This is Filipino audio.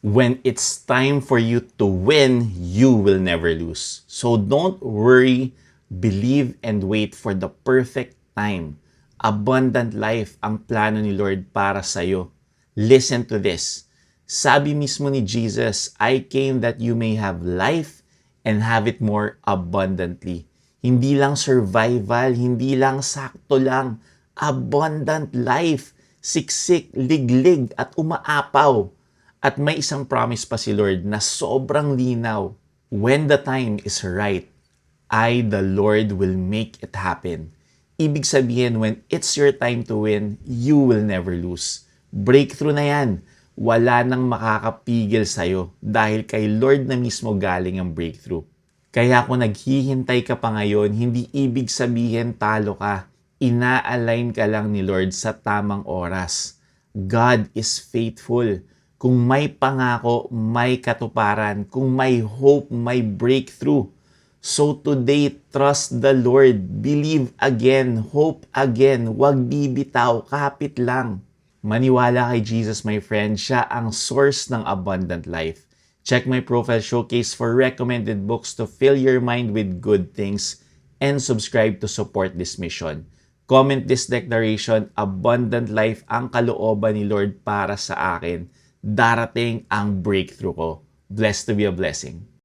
When it's time for you to win, you will never lose. So don't worry, believe and wait for the perfect time. Abundant life ang plano ni Lord para sa'yo. Listen to this. Sabi mismo ni Jesus, I came that you may have life and have it more abundantly. Hindi lang survival, hindi lang sakto lang. Abundant life, siksik, liglig at umaapaw. At may isang promise pa si Lord na sobrang linaw. When the time is right, I, the Lord, will make it happen. Ibig sabihin, when it's your time to win, you will never lose. Breakthrough na yan. Wala nang makakapigil sa'yo dahil kay Lord na mismo galing ang breakthrough. Kaya kung naghihintay ka pa ngayon, hindi ibig sabihin talo ka. Ina-align ka lang ni Lord sa tamang oras. God is faithful. Kung may pangako, may katuparan. Kung may hope, may breakthrough. So today, trust the Lord. Believe again. Hope again. Huwag bibitaw. Kapit lang. Maniwala kay Jesus, my friend. Siya ang source ng abundant life. Check my profile showcase for recommended books to fill your mind with good things and subscribe to support this mission. Comment this declaration, abundant life ang kalooban ni Lord para sa akin. Darating ang breakthrough ko. Blessed to be a blessing.